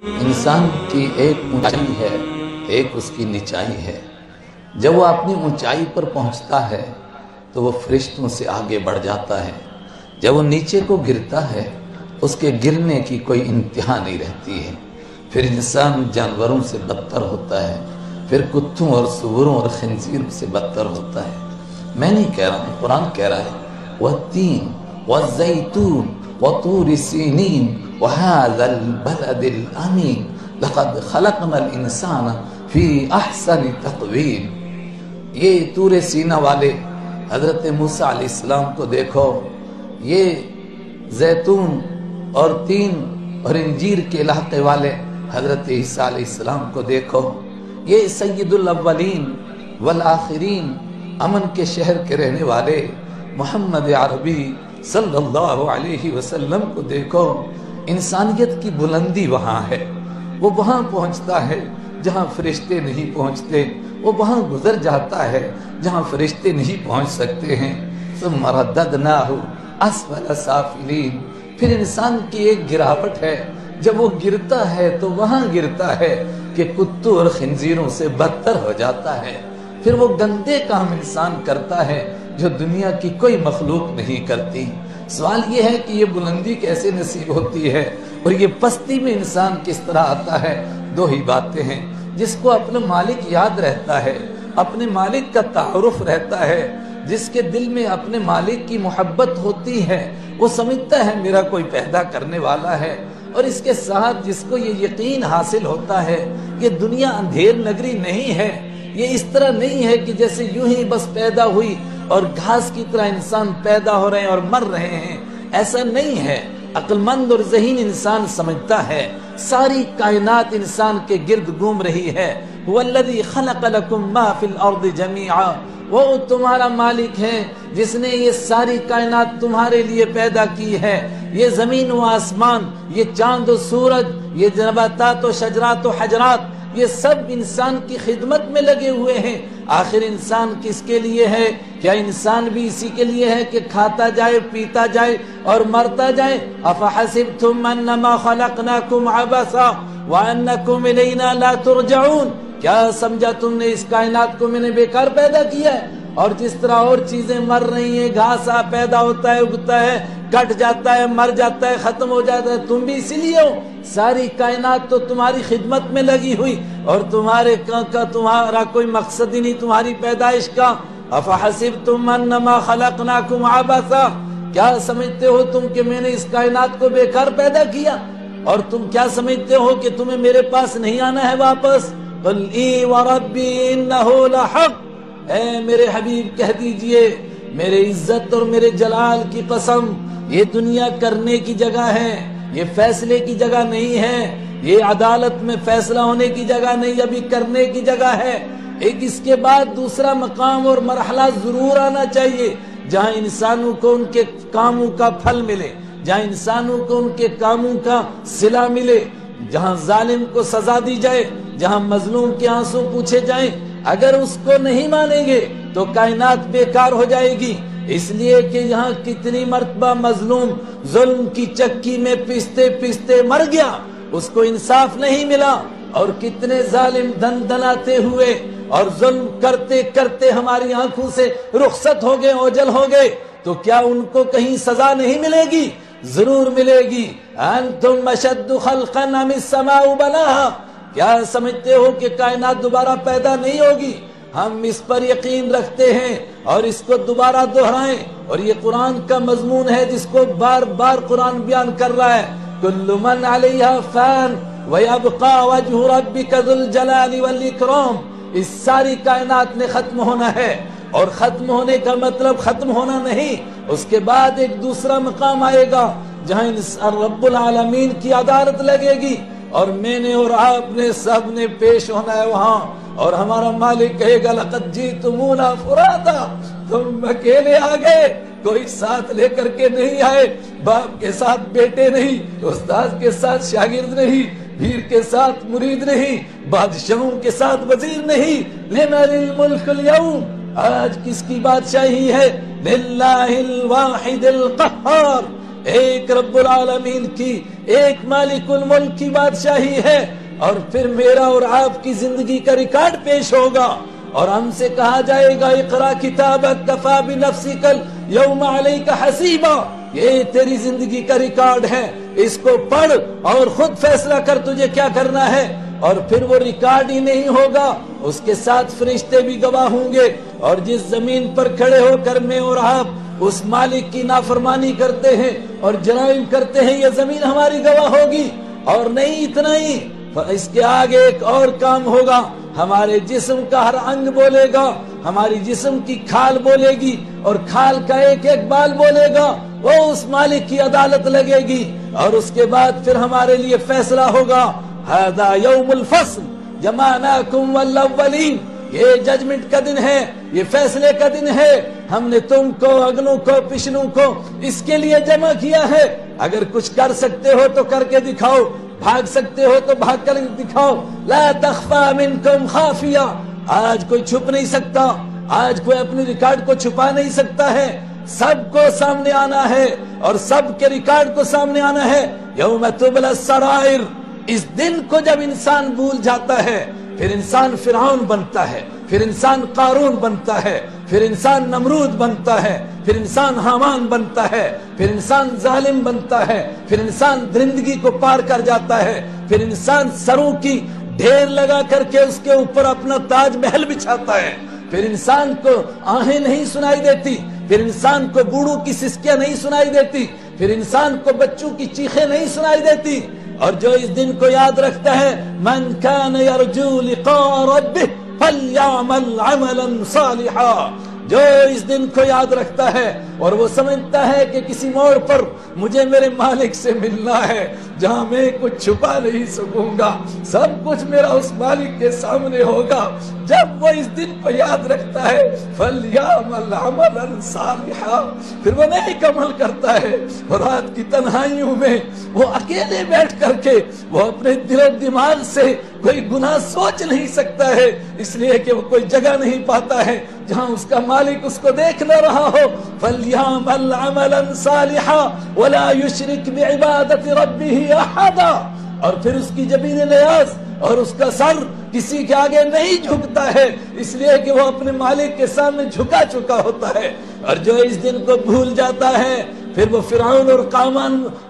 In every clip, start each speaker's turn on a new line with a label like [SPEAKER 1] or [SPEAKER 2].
[SPEAKER 1] انسان کی ایک اونچائی ہے، ایک اس کی نچائی ہے۔ جب وہ اپنی اونچائی پر پہنچتا ہے تو وہ فرشتوں سے آگے بڑھ جاتا ہے، جب وہ نیچے کو گرتا ہے اس کے گرنے کی کوئی انتہا نہیں رہتی ہے۔ پھر انسان جانوروں سے بدتر ہوتا ہے، پھر کتوں اور سوروں اور خنزیروں سے بدتر ہوتا ہے۔ میں نہیں کہہ رہا ہوں، قرآن کہہ رہا ہے وَالتِّينِ وَالزَّيْتُونِ وَطُورِ سِينِينَ وَهَذَا الْبَلَدِ الْأَمِينِ لَقَدْ خَلَقْنَا الْإِنسَانَ فِي أَحْسَنِ تَقْوِيمٍ۔ یہ طور سینا والے حضرت موسیٰ علیہ السلام کو دیکھو، یہ زیتون اور تین اور انجیر کے علاقے والے حضرت عیسیٰ علیہ السلام کو دیکھو، یہ سید الاولین والآخرین امن کے شہر کے رہنے والے محمد عربی صلی اللہ علیہ وسلم کو دیکھو۔ انسانیت کی بلندی وہاں ہے، وہ وہاں پہنچتا ہے جہاں فرشتے نہیں پہنچتے، وہ وہاں گزر جاتا ہے جہاں فرشتے نہیں پہنچ سکتے ہیں۔ ثم رددناہ اسفل سافلین۔ پھر انسان کی ایک گراوٹ ہے، جب وہ گرتا ہے تو وہاں گرتا ہے کہ کتوں اور خنزیروں سے بدتر ہو جاتا ہے۔ پھر وہ گندے کام انسان کرتا ہے جو دنیا کی کوئی مخلوق نہیں کرتی۔ سوال یہ ہے کہ یہ بلندی کیسے نصیب ہوتی ہے اور یہ پستی میں انسان کس طرح آتا ہے؟ دو ہی باتیں ہیں۔ جس کو اپنا مالک یاد رہتا ہے، اپنے مالک کا تعارف رہتا ہے، جس کے دل میں اپنے مالک کی محبت ہوتی ہے، وہ سمجھتا ہے میرا کوئی پیدا کرنے والا ہے۔ اور اس کے ساتھ جس کو یہ یقین حاصل ہوتا ہے کہ دنیا اندھیر نگری نہیں ہے، یہ اس طرح نہیں ہے کہ جیسے یوں ہی بس پیدا ہوئی اور گھاس کی طرح انسان پیدا ہو رہے ہیں اور مر رہے ہیں، ایسا نہیں ہے۔ عقل مند اور ذہین انسان سمجھتا ہے ساری کائنات انسان کے گرد گھوم رہی ہے۔ وَالَّذِي خَلَقَ لَكُم مَّا فِي الْأَرْضِ جَمِيعًا، وہ تمہارا مالک ہے جس نے یہ ساری کائنات تمہارے لیے پیدا کی ہے۔ یہ زمین و آسمان، یہ چاند و سورج، یہ نباتات و شجرات و حجرات، یہ سب انسان کی خدمت میں لگے ہوئے ہیں۔ آخر انسان کس کے لیے ہے؟ کیا انسان بھی اسی کے لیے ہے کہ کھاتا جائے، پیتا جائے اور مرتا جائے؟ افحسبتم انما خلقناکم عبثا وانکم الینا لا ترجعون، کیا سمجھا تم نے اس کائنات کو میں نے بیکار پیدا کیا ہے؟ اور جس طرح اور چیزیں مر رہی ہیں، گھاس پیدا ہوتا ہے، اگتا ہے، کٹ جاتا ہے، مر جاتا ہے، ختم ہو جاتا ہے، تم بھی اسی لیے ہو۔ ساری کائنات تو تمہاری خدمت میں لگی ہوئی اور تمہارا کوئی مقصد ہی نہیں تمہاری پیدائش کا۔ افحسبتم انما خلقناکم عبثا، کیا سمجھتے ہو تم کہ میں نے اس کائنات کو بیکار پیدا کیا؟ اور تم کیا سمجھتے ہو کہ تمہیں میرے پاس نہیں آنا ہے واپس؟ قل ای وربی انہ لحق، اے میرے حبیب کہہ دیجئے میرے عزت اور میرے جلال کی قسم، یہ دنیا کرنے کی جگہ ہے، یہ فیصلے کی جگہ نہیں ہے، یہ عدالت میں فیصلہ ہونے کی جگہ نہیں، ابھی کرنے کی جگہ ہے۔ ایک اس کے بعد دوسرا مقام اور مرحلہ ضرور آنا چاہیے جہاں انسانوں کو ان کے کاموں کا پھل ملے، جہاں انسانوں کو ان کے کاموں کا صلہ ملے، جہاں ظالم کو سزا دی جائے، جہاں مظلوم کے آنسو پوچھے جائیں۔ اگر اس کو نہیں مانیں گے تو کائنات بیکار ہو جائے گی، اس لیے کہ یہاں کتنی مرتبہ مظلوم ظلم کی چکی میں پیستے پیستے مر گیا، اس کو انصاف نہیں ملا، اور کتنے ظالم دن دناتے ہوئے اور ظلم کرتے کرتے ہماری آنکھوں سے رخصت ہو گئے، اوجل ہو گئے، تو کیا ان کو کہیں سزا نہیں ملے گی؟ ضرور ملے گی۔ انتم اشد خلقا ام السماء بناها، کیا سمجھتے ہو کہ کائنات دوبارہ پیدا نہیں ہوگی؟ ہم اس پر یقین رکھتے ہیں اور اس کو دوبارہ دہرائیں، اور یہ قرآن کا مضمون ہے جس کو بار بار قرآن بیان کر رہا ہے۔ کل من علیہا فان ویبقى وجہ ربک ذو الجلال والاکرام، اس ساری کائنات نے ختم ہونا ہے، اور ختم ہونے کا مطلب ختم ہونا نہیں، اس کے بعد ایک دوسرا مقام آئے گا جہاں رب العالمین کی عدالت لگے گی، اور میں نے اور آپ نے سب نے پیش ہونا ہے وہاں، اور ہمارا مالک کہے گا لقد جئتمونا فرادا، تم اکیلے آ گئے، کوئی ساتھ لے کر کے نہیں آئے، باپ کے ساتھ بیٹے نہیں، استاد کے ساتھ شاگرد نہیں، پیر کے ساتھ مرید نہیں، بادشاہوں کے ساتھ وزیر نہیں۔ لمن الملک اليوم، آج کس کی بادشاہی ہے؟ للہ الواحد القہار، ایک رب العالمین کی، ایک مالک الملک کی بادشاہی ہے، اور پھر میرا اور آپ کی زندگی کا ریکارڈ پیش ہوگا، اور ہم سے کہا جائے گا اقرا کتابک کفا بنفسک الیوم علیک حسیبا، یہ تیری زندگی کا ریکارڈ ہے، اس کو پڑھ اور خود فیصلہ کر تجھے کیا کرنا ہے۔ اور پھر وہ ریکارڈ ہی نہیں ہوگا، اس کے ساتھ فرشتے بھی گواہ ہوں گے، اور جس زمین پر کھڑے ہو کر میں اور آپ اس مالک کی نافرمانی کرتے ہیں اور جرائم کرتے ہیں، یہ زمین ہماری گواہ ہوگی۔ اور نہیں اتنا ہی، اس کے آگے ایک اور کام ہوگا، ہمارے جسم کا ہر انگ بولے گا، ہماری جسم کی کھال بولے گی، اور کھال کا ایک ایک بال بولے گا، وہ اس مالک کی عدالت لگے گی، اور اس کے بعد پھر ہمارے لیے فیصلہ ہوگا، ھذا یوم الفصل جمعناکم والاولین، یہ ججمنٹ کا دن ہے، یہ فیصلے کا دن ہے، ہم نے تم کو، اگلوں کو، پچھلوں کو اس کے لیے جمع کیا ہے۔ اگر کچھ کر سکتے ہو تو کر کے دکھاؤ، بھاگ سکتے ہو تو بھاگ کر دکھاؤ، لا تخفى منکم خافیہ، آج کوئی چھپ نہیں سکتا، آج کوئی اپنے ریکارڈ کو چھپا نہیں سکتا ہے، سب کو سامنے آنا ہے، اور سب کے ریکارڈ کو سامنے آنا ہے۔ یوم تبلی السرائر، اس دن کو جب انسان بھول جاتا ہے، پھر انسان فرعون بنتا ہے، پھر انسان قارون بنتا ہے، پھر انسان نمرود بنتا ہے، پھر انسان حامان بنتا ہے، پھر انسان ظالم بنتا ہے، پھر انسان درندگی کو پار کر جاتا ہے، پھر انسان سروں کی ڈھیر لگا کر کے اس کے اوپر اپنا تاج محل بچھاتا ہے، پھر انسان کو آہیں نہیں سنائی دیتی، پھر انسان کو بوڑھوں کی سسکیاں نہیں سنائی دیتی، پھر انسان کو بچوں کی چیخیں نہیں سنائی دیتی۔ اور جو اس دن کو یاد رکھتا ہے، من کان یرجو لقاء ربہ فلیعمل عملا صالحا، جو اس دن کو یاد رکھتا ہے اور وہ سمجھتا ہے کہ کسی موڑ پر مجھے میرے مالک سے ملنا ہے جہاں میں کچھ چھپا نہیں سکوں گا، سب کچھ میرا اس مالک کے سامنے ہوگا، جب وہ اس دن کو یاد رکھتا ہے فَلْيَعْمَلْ عَمَلًا صَالِحًا، پھر وہ نیک عمل کرتا ہے، اور رات کی تنہائیوں میں وہ اکیلے بیٹھ کر کے وہ اپنے دل و دماغ سے کوئی گناہ سوچ نہیں سکتا ہے، اس لیے کہ وہ کوئی جگہ نہیں پاتا ہے جہاں اس کا مالک اس کو دیکھ نہ رہا ہو۔ فَلْيَعْمَلْ عَمَلًا صَالِحًا وَلَا يُشْرِكْ بِعِبَادَةِ رَبِّهِ أَحَدًا، اور پھر اس کی جبین نیاز اور اس کا سر کسی کے آگے نہیں جھکتا ہے، اس لیے کہ وہ اپنے مالک کے سامنے جھکا چکا ہوتا ہے۔ اور جو اس دن کو بھول جاتا ہے، پھر وہ فرعون اور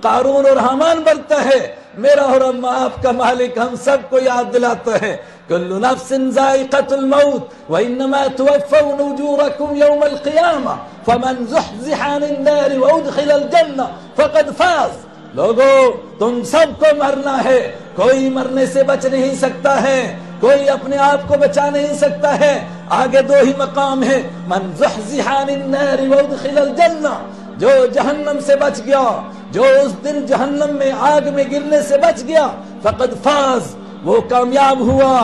[SPEAKER 1] قارون اور حامان بنتا ہے۔ میرا اور آپ کا مالک ہم سب کو یاد دلاتا ہے، کل نفس ذائقۃ الموت وانما توفون اجورکم یوم القیامہ فمن زحزح عن النار وادخل الجنہ فقد فاز۔ لوگو تم سب کو مرنا ہے، کوئی مرنے سے بچ نہیں سکتا ہے، کوئی اپنے آپ کو بچا نہیں سکتا ہے۔ آگے دو ہی مقام ہے، من زحزح عن النار وادخل الجنہ، جو جہنم سے بچ گیا، جو اس دن جہنم میں آگ میں گرنے سے بچ گیا، فقد فاز، وہ کامیاب ہوا۔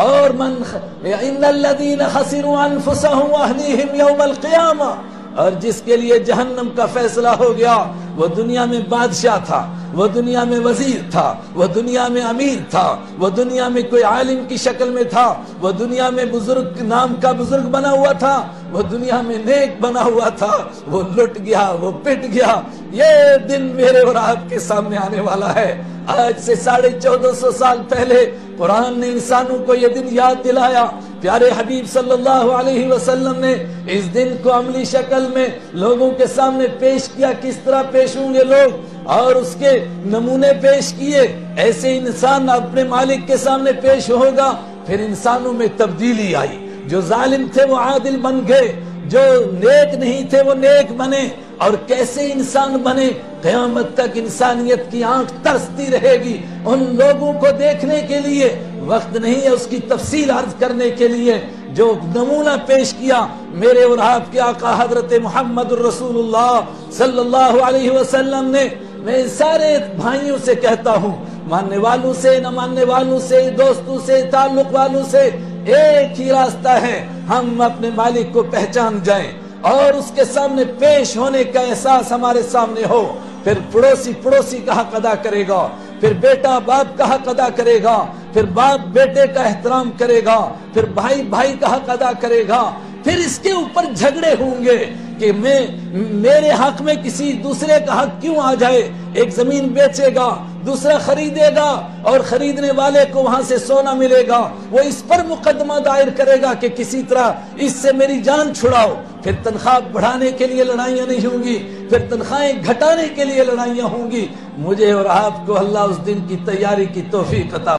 [SPEAKER 1] اور ان الذین خسروا انفسهم واهلیہم یوم القیامہ، اور جس کے لیے جہنم کا فیصلہ ہو گیا، وہ دنیا میں بادشاہ تھا، وہ دنیا میں وزیر تھا، وہ دنیا میں امیر تھا، وہ دنیا میں کوئی عالم کی شکل میں تھا، وہ دنیا میں بزرگ نام کا بزرگ بنا ہوا تھا، وہ دنیا میں نیک بنا ہوا تھا، وہ لٹ گیا، وہ پٹ گیا۔ یہ دن میرے اور آپ کے سامنے آنے والا ہے۔ آج سے 1450 سال پہلے قرآن نے انسانوں کو یہ دن یاد دلایا، پیارے حبیب صلی اللہ علیہ وسلم نے اس دن کو عملی شکل میں لوگوں کے سامنے پیش کیا، کس طرح پیش ہوں گے لوگ، اور اس کے نمونے پیش کیے، ایسے انسان اپنے مالک کے سامنے پیش ہوگا۔ پھر انسانوں میں تبدیلی آئی، جو ظالم تھے وہ عادل بن گئے، جو نیک نہیں تھے وہ نیک بنے، اور کیسے انسان بنے، قیامت تک انسانیت کی آنکھ ترستی رہے گی ان لوگوں کو دیکھنے کے لیے۔ وقت نہیں ہے اس کی تفصیل عرض کرنے کے لیے، جو نمونہ پیش کیا میرے اور آپ کے آقا حضرت محمد الرسول اللہ صلی اللہ علیہ وسلم نے۔ میں سارے بھائیوں سے کہتا ہوں، ماننے والوں سے، نہ ماننے والوں سے، دوستوں سے، تعلق والوں سے، ایک ہی راستہ ہے، ہم اپنے مالک کو پہچان جائیں اور اس کے سامنے پیش ہونے کا احساس ہمارے سامنے ہو۔ پھر پڑوسی کا حق ادا کرے گا، پھر بیٹا باپ کا حق ادا کرے گا، پھر باپ بیٹے کا احترام کرے گا، پھر بھائی کا حق ادا کرے گا، پھر اس کے اوپر جھگڑے ہوں گے کہ میرے حق میں کسی دوسرے کا حق کیوں آ جائے. ایک زمین بیچے گا، دوسرا خریدے گا، اور خریدنے والے کو وہاں سے سونا ملے گا، وہ اس پر مقدمہ دائر کرے گا کہ کسی طرح اس سے میری جان چھڑاؤ. پھر تنخواہ بڑھانے کے لیے لڑائیاں نہیں ہوں گی، پھر تنخواہیں گھٹانے کے لیے لڑائیاں ہوں گی. مجھے اور آپ کو اللہ اس دن کی تیاری کی توفیق عطا